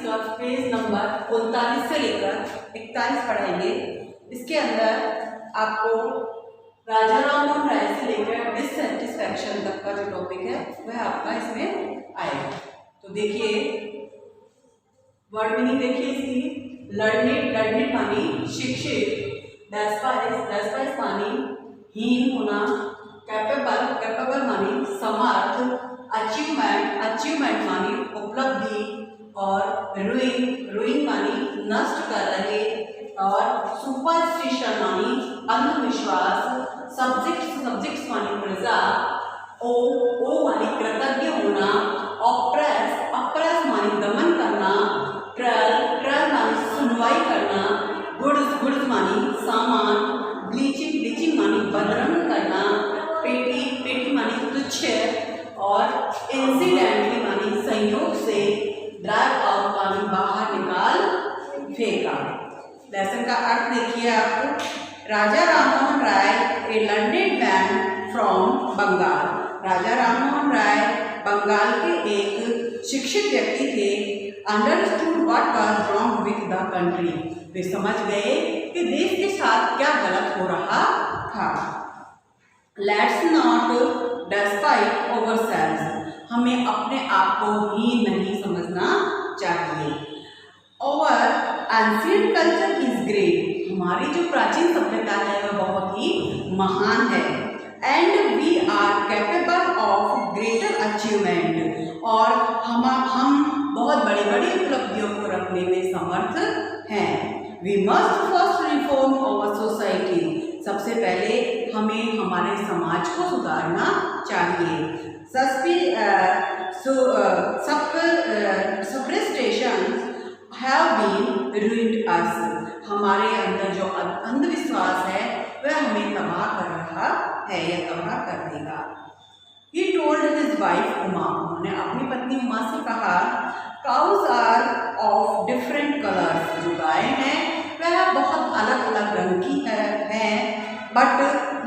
का page number 39 से लेकर 41 पढ़ाएंगे। इसके अंदर आपको राजा राममोहन राय से लेकर डिससेटिस्फैक्शन तक का जो टॉपिक है वह आपका इसमें आएगा। तो देखिए वर्ड मीनिंग देखिए इसकी। लर्नेड मानी शिक्षित, डेस्पाइस मानी हीन होना, कैपेबल मानी समर्थ, अचीवमेंट मानी उपलब्धि, और रुइन मानी नष्ट कर रहे, और सुपरस्टिशन मानी अंधविश्वास, सब्जेक्ट्स मानी प्रजा, ओ मानी कृतज्ञ होना, ऑप्रेस मानी दमन करना, ट्रल मानी सुनवाई करना, गुड्स मानी सामान, ब्लीचिंग मानी बदरंग करना, पेटी मानी तुच्छ, और इंसिडेंटली मानी संयोग से, ड्राइव आउट मानी बाहर निकाल फेंका। लेसन का अर्थ देखिए आपको। Raja Rammohan Roy a learned man from Bengal. Raja Rammohan Roy Bengal के एक शिक्षित व्यक्ति थे। Understood what was wrong with the country. वे समझ गए कि देश के साथ क्या गलत हो रहा था। Let's not despite ourselves. हमें अपने आप को ही नहीं समझना चाहिए। और एंशिएंट कल्चर इज ग्रेट। हमारी जो प्राचीन सभ्यता है वह बहुत ही महान है। And we are capable of greater achievement. और हम बहुत बड़ी बड़ी उपलब्धियों को रखने में समर्थ हैं। We must first reform our society. सबसे पहले हमें हमारे समाज को सुधारना चाहिए। सब्रेस्टेशन have been ruined us। हमारे अंदर जो अंधविश्वास है वह हमें तबाह कर रहा है या तबाह कर देगा। He told his wife Uma. उन्होंने अपनी पत्नी उमा से कहा, cows are of different colors। जो गायें हैं वह बहुत अलग अलग रंग की है, but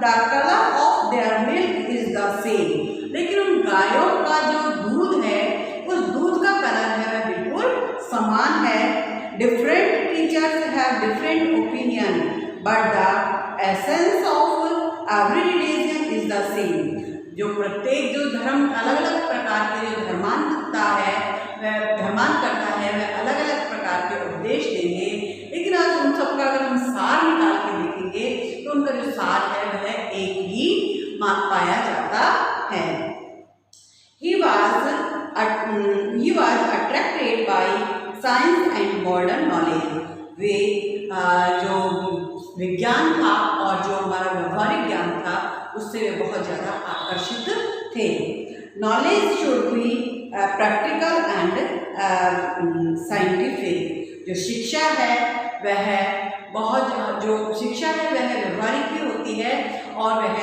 the color of their milk is the same। लेकिन उन गायों का जो दूध है उस दूध का कलर है वह बिल्कुल समान है। Different teachers have different opinion, but the essence of every religion is the same. जो प्रत्येक जो धर्म अलग अलग प्रकार के जो धर्मांतरता है वह धर्मान करता है वह अलग अलग प्रकार के उपदेश देंगे, लेकिन आज उन सबका अगर हम सार निकाल के देखेंगे तो उनका जो सार है वह एक ही पाया जाता है। He was attracted by science and modern knowledge। वे जो विज्ञान था और जो हमारा व्यवहारिक ज्ञान था उससे वे बहुत ज़्यादा आकर्षित थे। Knowledge should be practical and scientific. जो शिक्षा है वह बहुत व्यवहारिक भी होती है और वह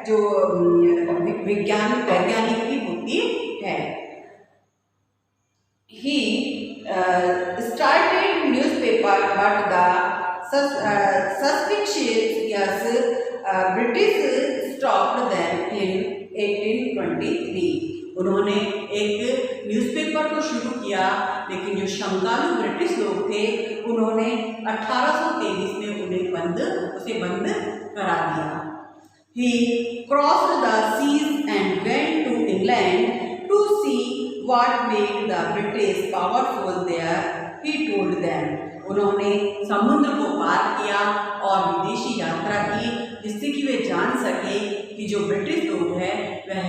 जो वैज्ञानिक भी होती है। He started newspaper, but the suspicious British stopped them in 1823। उन्होंने एक न्यूज़पेपर को शुरू किया, लेकिन जो शंकालु ब्रिटिश लोग थे उन्होंने 1823 में उसे बंद करा दिया। He crossed the seas and went to England to see what made the British powerful there। He told them। उन्होंने समुद्र को पार किया और विदेशी यात्रा की, जिससे कि वे जान सके कि जो ब्रिटिश लोग हैं वह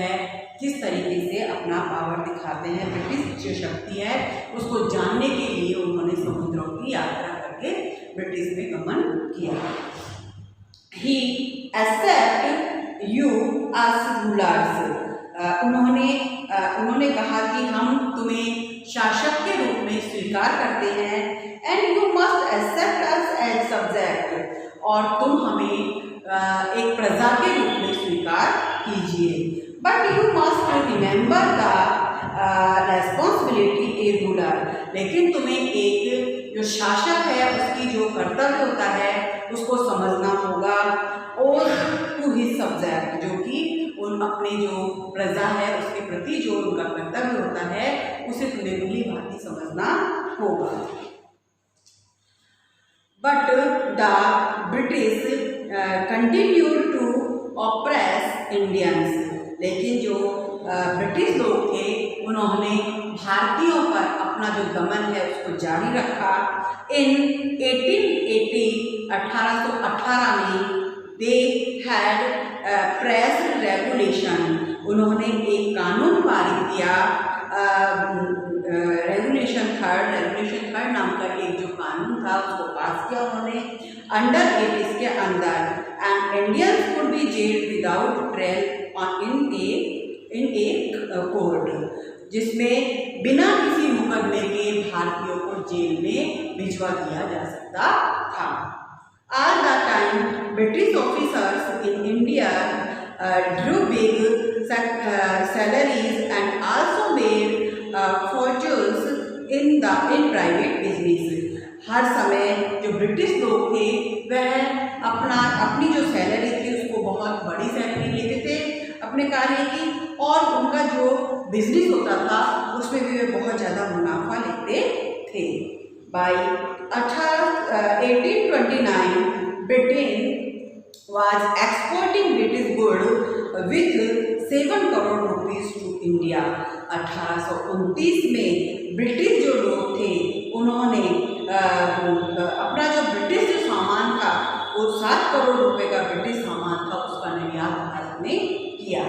किस तरीके से अपना पावर दिखाते हैं। ब्रिटिश जो शक्ति है उसको जानने के लिए उन्होंने समुद्रों की यात्रा करके ब्रिटिश में गमन किया। He accept you as rulers। उन्होंने कहा कि हम तुम्हें शासक के रूप में स्वीकार करते हैं। And you must accept us as subject. और तुम हमें एक प्रजा के रूप में स्वीकार कीजिए। But you must remember the responsibility A ruler. लेकिन तुम्हें एक जो शासक है उसकी जो कर्तव्य होता है उसको समझना होगा। और टू हिज सब्जेक्ट, जो कि उन अपने जो प्रजा है उसके प्रति जो उनका कर्तव्य होता है उसे तुम्हें भली भांति समझना होगा। But the British continued to oppress Indians, लेकिन जो ब्रिटिश लोग थे उन्होंने भारतीयों पर अपना जो दमन है उसको जारी रखा। इन 1880 1818 में दे हैड प्रेस रेगुलेशन, उन्होंने एक कानून पारित किया, रेगुलेशन थर्ड नाम का एक जो कानून था उसको पास किया उन्होंने। अंडर इट, इसके अंदर, and Indians could be gelled without trial in a court, जिसमें बिना किसी मुकदमे के भारतीयों को जेल में भिजवा दिया जा सकता था। At the time, British officers in India drew big salaries and also made fortunes in private business. हर समय जो ब्रिटिश लोग थे वह अपनी जो सैलरी थी उसको बहुत बड़ी सैलरी लेते थे अपने कार्य की, और उनका जो बिजनेस होता था उसमें भी वे बहुत ज़्यादा मुनाफा लेते थे। By 1829, Britain was exporting British goods with 7 crore rupees to India. 1829 में ब्रिटिश जो लोग थे उन्होंने अपना जो ब्रिटिश जो सामान था वो 7 करोड़ रुपए का ब्रिटिश सामान था उसका निर्यात भारत में किया।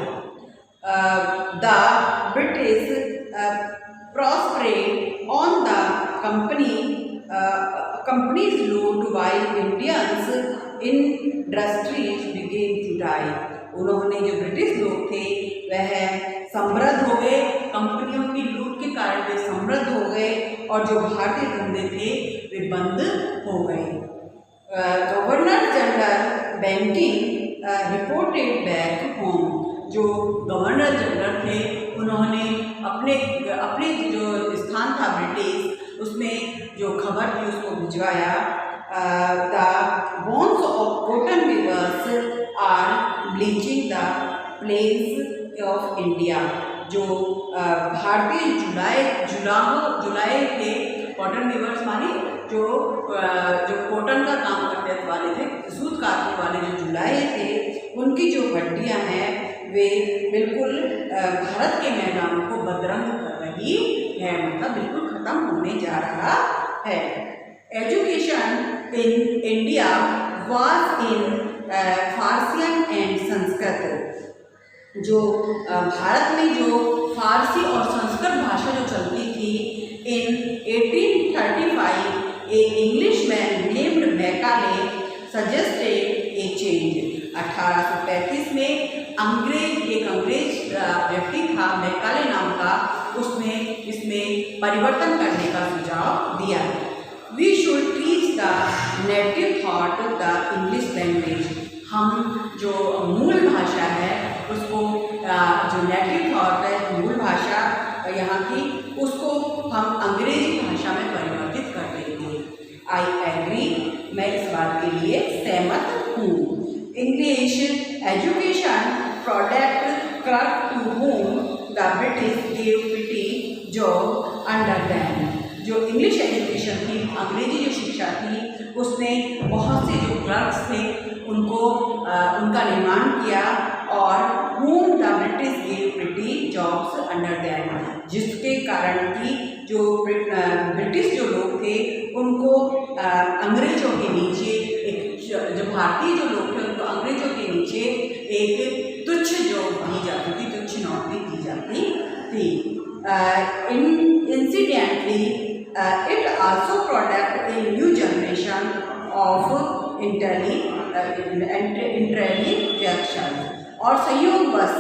The British prospered on the company's load while Indians industries began to die। उन्होंने जो ब्रिटिश लोग थे वह समृद्ध हो गए, कंपनियों की लूट के कारण वे समृद्ध हो गए और जो भारतीय धंधे थे वे बंद हो गए। Governor general banking reported back home, जो गवर्नर जनरल थे उन्होंने अपने जो स्थान था ब्रिटिश उसमें जो खबर थी उसको भिजवाया। The bones of cotton weavers are bleaching the plains of India, जो भारतीय जुलाई थे, कॉटन वीवर्स माने जो कॉटन का काम करते वाले थे, सूत काटने वाले जो जुलाई थे, उनकी जो हड्डियां हैं वे बिल्कुल भारत के मैदानों को बदरंग कर रही है, मतलब बिल्कुल खत्म होने जा रहा है। Education in India was in Persian and Sanskrit, जो भारत में जो फारसी और संस्कृत भाषा जो चलती थी, इन 1835 एक इंग्लिशमैन नेम्ड मैकाले सजेस्टेड ए चेंज। 1835 में एक अंग्रेज व्यक्ति था मैकाले नाम का, उसने इसमें परिवर्तन करने का सुझाव दिया। We should teach the native thought the English language, हम जो मूल भाषा है उसको, जो नेटिव थॉट है मूल भाषा यहाँ की, उसको हम अंग्रेजी भाषा में परिवर्तित कर देंगे। आई एग्री, मैं इस बात के लिए सहमत हूँ। English education product clerk to home the British gave pretty job under them, जो इंग्लिश एजुकेशन थी, अंग्रेजी जो शिक्षा थी, उसने बहुत से जो क्लर्क्स थे उनका निर्माण किया, और whom the British gave pretty jobs under them, जिसके कारण की जो ब्रिटिश जो लोग थे उनको अंग्रेजों के नीचे जो भारतीय जो लोग थे उनको अंग्रेजों के नीचे एक तुच्छ जॉब दी जाती थी, तुच्छ नौकरी दी जाती थी। Incidentally, it also product a new generation of intellectual, और संयोगवश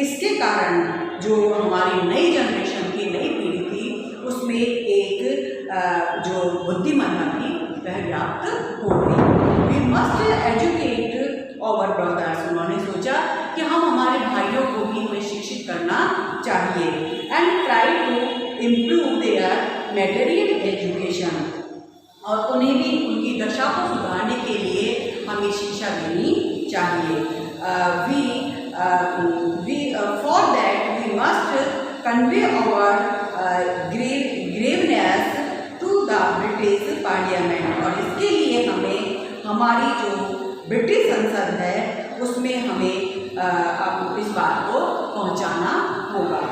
इसके कारण जो हमारी नई जनरेशन की नई पीढ़ी थी उसमें एक जो बुद्धिमत्ता थी वह व्याप्त हो गई। We must educate our brothers, उन्होंने सोचा कि हम हमारे भाइयों को भी हमें शिक्षित करना चाहिए, and try to improve their material education, और उन्हें भी उनकी दशा को सुधारने के लिए हमें शिक्षा देनी चाहिए। For that we must convey our grievance to British parliament. और इसके लिए हमें हमारी जो ब्रिटिश संसद है उसमें हमें अब इस बात को पहुंचाना होगा।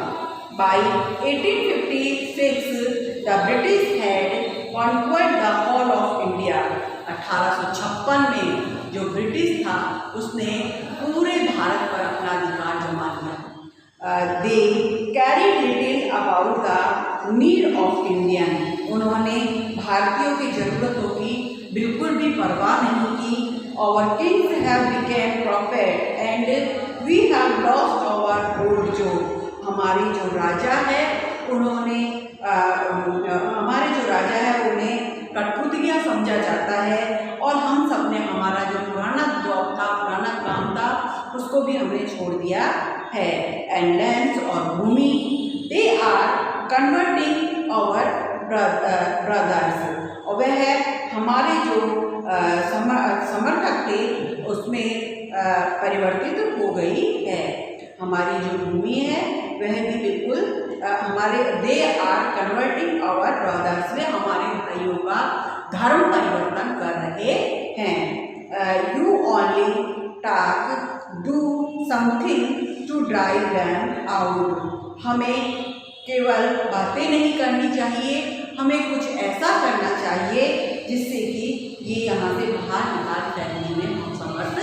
By 1856 the British had conquered the whole of India. 1856 में जो ब्रिटिश था उसने पूरे भारत पर अपना अधिकार जमा लिया। They carried little about the need of Indian. उन्होंने भारतीयों की ज़रूरतों की बिल्कुल भी परवाह नहीं की। Our kings have become prophet and we have lost our old joy। हमारे जो राजा है उन्होंने उन्हें कठपुतलियाँ समझा जाता है और हम सब ने हमारा जो पुराना जॉब था, पुराना काम था, उसको भी हमने छोड़ दिया है। एंड लैंड्स और भूमि, they are converting our brothers. और वह हमारे जो समर्थक थे उसमें परिवर्तित हो गई है। हमारी जो भूमि है वह भी बिल्कुल हमारे they are converting our brothers, वे हमारे भाइयों का धर्म परिवर्तन कर रहे हैं। You only talk do something to drive them out. हमें केवल बातें नहीं करनी चाहिए, हमें कुछ ऐसा करना चाहिए जिससे कि ये यहाँ से बाहर निकाल फेंकने में हम समर्थ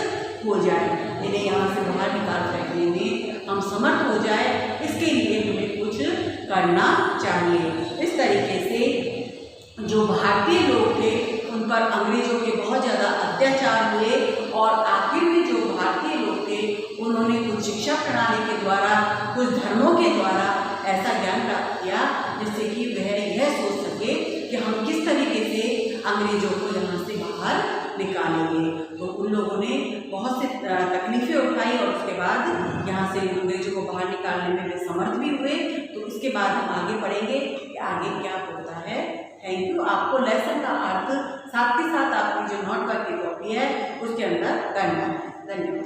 हो जाए, इन्हें यहाँ से बाहर निकाल फेंकने में हम समर्थ हो जाए। इसके लिए हमें कुछ करना चाहिए। इस तरीके से जो भारतीय लोग थे उन पर अंग्रेजों के बहुत ज़्यादा अत्याचार हुए और आखिर में जो भारतीय लोग थे उन्होंने कुछ शिक्षा प्रणाली के द्वारा, कुछ धर्मों के द्वारा ऐसा ज्ञान प्राप्त किया जिससे कि वह यह सोच सके कि हम किस तरीके से अंग्रेजों को यहाँ से बाहर निकालेंगे। तो उन लोगों ने बहुत से तकलीफें उठाई और उसके बाद यहाँ से अंग्रेजों को बाहर निकालने में वे समर्थ भी हुए। तो इसके बाद हम आगे पढ़ेंगे कि आगे क्या होता है। Thank you. आपको लेसन का अर्थ साथ ही साथ आपकी जो नोटवर्क की कॉपी है उसके अंदर करना है। धन्यवाद।